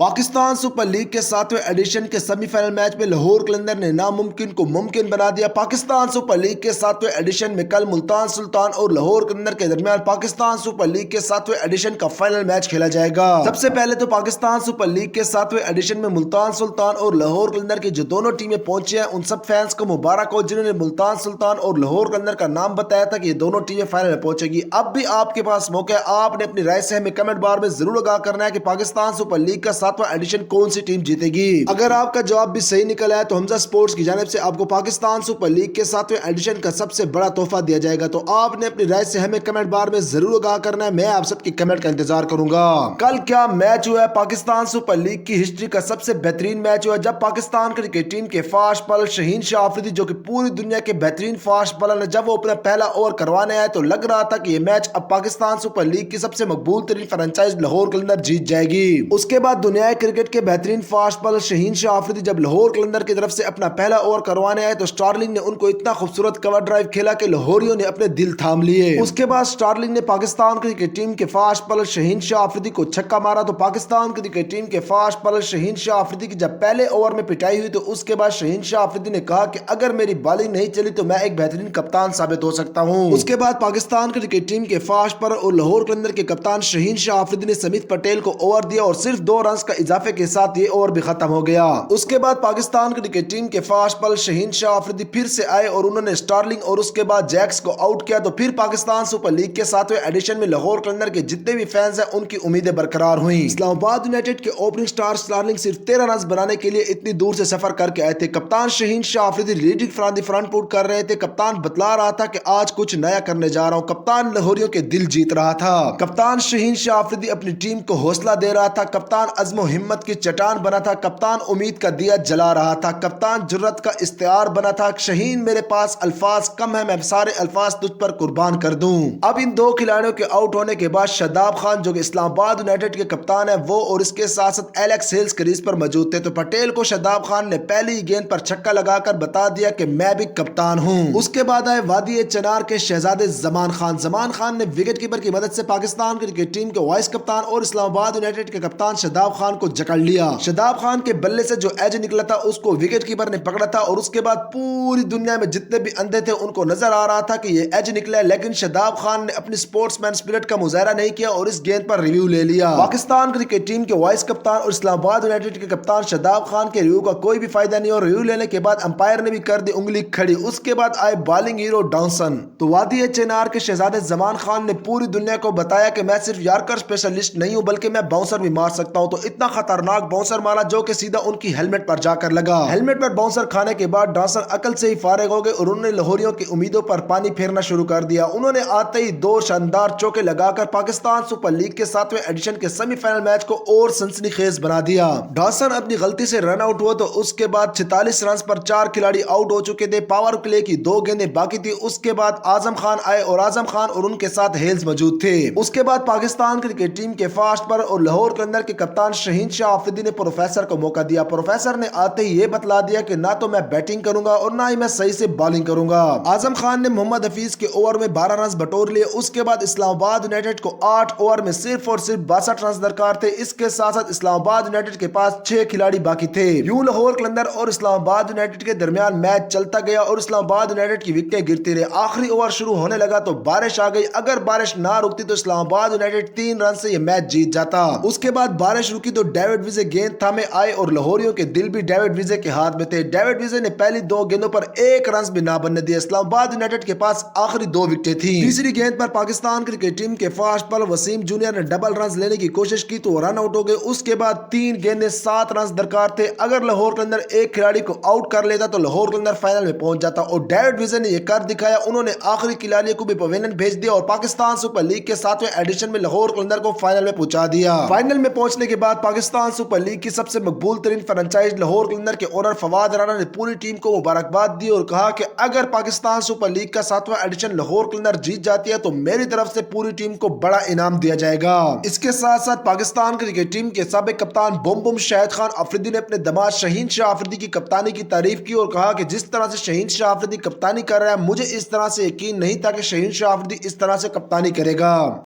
Pakistan super league के 7वें addition के semifinal match में लाहौर कलंदर ने नामुमकिन को मुमकिन बना दिया। पाकिस्तान सुपर लीग के 7वें एडिशन में कल मुल्तान सुल्तान और लाहौर कलंदर के दरमियान पाकिस्तान सुपर लीग के 7वें एडिशन का फाइनल मैच खेला जाएगा। सबसे पहले तो पाकिस्तान सुपर लीग के 7वें एडिशन में मुल्तान सुल्तान और लाहौर कलंदर की जो दोनों टीमें पहुंची हैं उन सब फैंस को मुबारक हो जिन्होंने मुल्तान सुल्तान और लाहौर कलंदर का नाम बताया था कि ये दोनों टीमें फाइनल में पहुंचेगी। अब भी आपके पास मौका है, आपने अपनी राय से हमें कमेंट बार में जरूर आगाह करना है कि पाकिस्तान सुपर लीग का 7वां एडिशन कौन सी टीम जीतेगी। अगर आपका जवाब भी सही निकला है तो हमजा स्पोर्ट्स की जानिब से आपको पाकिस्तान सुपर लीग के 7वें एडिशन का सबसे बड़ा तोहफा दिया जाएगा। तो आपने अपनी राय से हमें कमेंट बार में जरूर आगाह करना है, मैं आप सबकी कमेंट का इंतजार करूंगा। कल क्या मैच हुआ है, पाकिस्तान सुपर लीग की हिस्ट्री का सबसे बेहतरीन मैच हुआ जब पाकिस्तान क्रिकेट टीम के फास्ट बॉलर शहीन शाह अफरीदी जो कि पूरी दुनिया के बेहतरीन फास्ट बॉलर है, जब वो अपना पहला ओवर करवाने आए तो लग रहा था कि यह मैच अब पाकिस्तान सुपर लीग की सबसे मकबूल तरीन फ्रेंचाइज लाहौर कलंदर जीत जाएगी। उसके बाद दुनिया क्रिकेट के बेहतरीन फास्ट बॉलर शहीन शाह अफरीदी जब लाहौर कलंदर की तरफ से अपना पहला ओवर करवाने आए तो स्टार्लिंग ने उनको इतना खूबसूरत कवर ड्राइव खेला कि लाहौरियों ने अपने दिल थाम लिए। उसके बाद स्टार्लिंग ने पाकिस्तान क्रिकेट टीम के फास्ट बॉलर शहीन शाह अफरीदी को छक्का मारा तो पाकिस्तान क्रिकेट टीम के फास्ट बॉलर शहीन शाह अफरीदी की जब पहले ओवर में पिटाई हुई तो उसके बाद शहीन शाह अफरीदी ने कहा कि अगर मेरी बॉलिंग नहीं चली तो मैं एक बेहतरीन कप्तान साबित हो सकता हूं। उसके बाद पाकिस्तान क्रिकेट टीम के फास्ट बॉलर और लाहौर कलंदर के कप्तान शहीन शाह अफरीदी ने समीत पटेल को ओवर दिया और सिर्फ 2 रन का इजाफे के साथ ये ओवर भी खत्म हो गया। उसके बाद पाकिस्तान क्रिकेट टीम के फास्ट बॉलर शहीन शाह अफरीदी फिर से आए और उन्होंने स्टार्लिंग और उसके बाद जैक्स को आउट किया तो फिर पाकिस्तान सुपर लीग के 7वें एडिशन में लाहौर कलंदर के जितने भी फैंस हैं उनकी उम्मीदें बरकरार हुई। इस्लामाबाद यूनाइटेड के ओपनिंग स्टार स्टार्लिंग सिर्फ 13 रन बनाने के लिए इतनी दूर से सफर करके आए थे। कप्तान Shaheen Shah Afridi leading from the front put कर रहे थे। कप्तान बतला रहा था कि आज कुछ नया करने जा रहा हूं। कप्तान लाहौरियों के दिल जीत रहा था। कप्तान शहीन शाह अफरीदी अपनी टीम को हौसला दे रहा था। कप्तान अज़्म हिम्मत की चट्टान बना था। कप्तान उम्मीद का दिया जला रहा था। कप्तान जुर्रत का इस्तियार बना था। शहीन मेरे पास अल्फाज कम है, मैं सारे अल्फाज तुझ पर कुर्बान कर दूं। अब इन 2 खिलाड़ियों के आउट होने के बाद शादाब खान जो कि इस्लामाबाद यूनाइटेड के कप्तान है वो और इसके साथ साथ एलेक्स हेल्स क्रीज पर मौजूद थे तो पटेल को शादाब खान ने पहली गेंद पर छक्का लगाकर बता दिया कि मैं भी कप्तान हूं। उसके बाद आए वादी चनार के शहजादे जमान खान। जमान खान ने विकेट कीपर की मदद से पाकिस्तान क्रिकेट टीम के वाइस कप्तान और इस्लामाबाद यूनाइटेड के कप्तान शादाब खान को जकड़ लिया। शादाब खान के बल्ले से जो एज निकला था उसको विकेट कीपर ने पकड़ा था और उसके बाद पूरी दुनिया में जितने भी अंधे थे उनको नजर आ रहा था कि ये एज निकला है, लेकिन शादाब खान ने अपनी स्पोर्ट्समैन स्पिरिट का मुजाहरा नहीं किया और इस गेंद पर रिव्यू ले लिया। पाकिस्तान क्रिकेट टीम के वाइस कप्तान और इस्लामाबाद यूनाइटेड के कप्तान शादाब खान के रिव्यू का कोई भी फायदा नहीं और रिव्यू लेने के बाद अंपायर ने भी कर दी उंगली खड़ी। उसके बाद आए बॉलिंग हीरो डॉनसन तो वादी चेनार के शहजादे जमान खान ने पूरी दुनिया को बताया कि मैं सिर्फ यार्कर स्पेशलिस्ट नहीं हूं बल्कि मैं बाउंसर भी मार सकता हूं। तो इतना खतरनाक बाउंसर मारा जो कि सीधा उनकी हेलमेट पर जाकर लगा। हेलमेट पर बाउंसर खाने के बाद डॉनसन अकल से ही फारिग हो गए और उन्होंने लाहौरियों की उम्मीदों पर पानी फेरना शुरू कर दिया। उन्होंने आते ही 2 शानदार चौके लगाकर पाकिस्तान सुपर लीग के 7वें एडिशन के सेमीफाइनल मैच को और सनसनीखेज बना दिया। डॉनसन अपनी गलती से रन आउट हुआ तो उसके बाद 46 रन पर 4 खिलाड़ी आउट हो चुके थे। पावर प्ले की 2 गेंदें बाकी थी। उसके बाद आजम खान आए और आजम खान और उनके साथ हेल्स मौजूद थे। उसके बाद पाकिस्तान क्रिकेट टीम के फास्ट बॉलर और लाहौर कलंदर के कप्तान शहीन शाह अफरीदी ने प्रोफेसर को मौका दिया। प्रोफेसर ने आते ही ये बतला दिया कि ना तो मैं बैटिंग करूंगा और ना ही मैं सही से बॉलिंग करूंगा। आजम खान ने मोहम्मद हफीज के ओवर में 12 रन बटोर लिए। उसके बाद इस्लामाबाद यूनाइटेड को 8 ओवर में सिर्फ और सिर्फ 62 रन दरकार थे। इसके साथ साथ इस्लामाबाद यूनाइटेड के पास 6 खिलाड़ी बाकी थे। यूं लाहौर कलंदर और इस्लामाबाद यूनाइटेड के दरमियान मैच चलता गया और इस्लामाबाद यूनाइटेड की विकेटें गिरती रही। आखिरी ओवर शुरू होने लगा तो बारिश आ गई। अगर बारिश ना रुकती तो इस्लामाबाद यूनाइटेड 3 रन से यह मैच जीत जाता। उसके बाद बारिश रुकी तो डेविड विजे गेंद थामे आए और लाहौरियों के दिल भी डेविड विजे के हाथ में थे। डेविड विजे ने पहली 2 गेंदों पर 1 रन भी ना बनने दिया। इस्लामाबाद यूनाइटेड के पास आखिरी 2 विकेटें थी। तीसरी गेंद पर पाकिस्तान क्रिकेट टीम के फास्ट बॉलर वसीम जूनियर ने डबल रन लेने की कोशिश की तो रन आउट हो गए। उसके बाद 3 गेंदें 7 रन दरकार थे। अगर लाहौर कलंदर एक खिलाड़ी को आउट कर लेता तो लाहौर कलंदर फाइनल में पहुंच जाता और डेविड विजे ने यह कर दिखाया। उन्होंने आखिरी खिलाड़ी को भी पवेलियन भेज दिया और पाकिस्तान सुपर लीग के 7वें एडिशन में लाहौर कलंदर को फाइनल में पहुंचा दिया। फाइनल में पहुंचने के बाद पाकिस्तान सुपर लीग की सबसे मकबूल तरीन फ्रेंचाइज लाहौर कलंदर के ओनर फवाद राणा ने पूरी टीम को मुबारकबाद दी और कहा कि अगर पाकिस्तान सुपर लीग का 7वां एडिशन लाहौर कलंदर जीत जाती है तो मेरी तरफ से पूरी टीम को बड़ा इनाम दिया जाएगा। इसके साथ साथ पाकिस्तान क्रिकेट टीम के साबिक कप्तान बुम बुम शाहिद खान अफरीदी ने अपने दामाद शहीन शाह अफरीदी की कप्तानी की तारीफ की और कहा कि जिस तरह से शहीन शाह अफरीदी कप्तानी कर रहा है मुझे इस तरह से यकीन नहीं था कि शहीन शाह अफरीदी इस तरह से कप्तानी करेगा।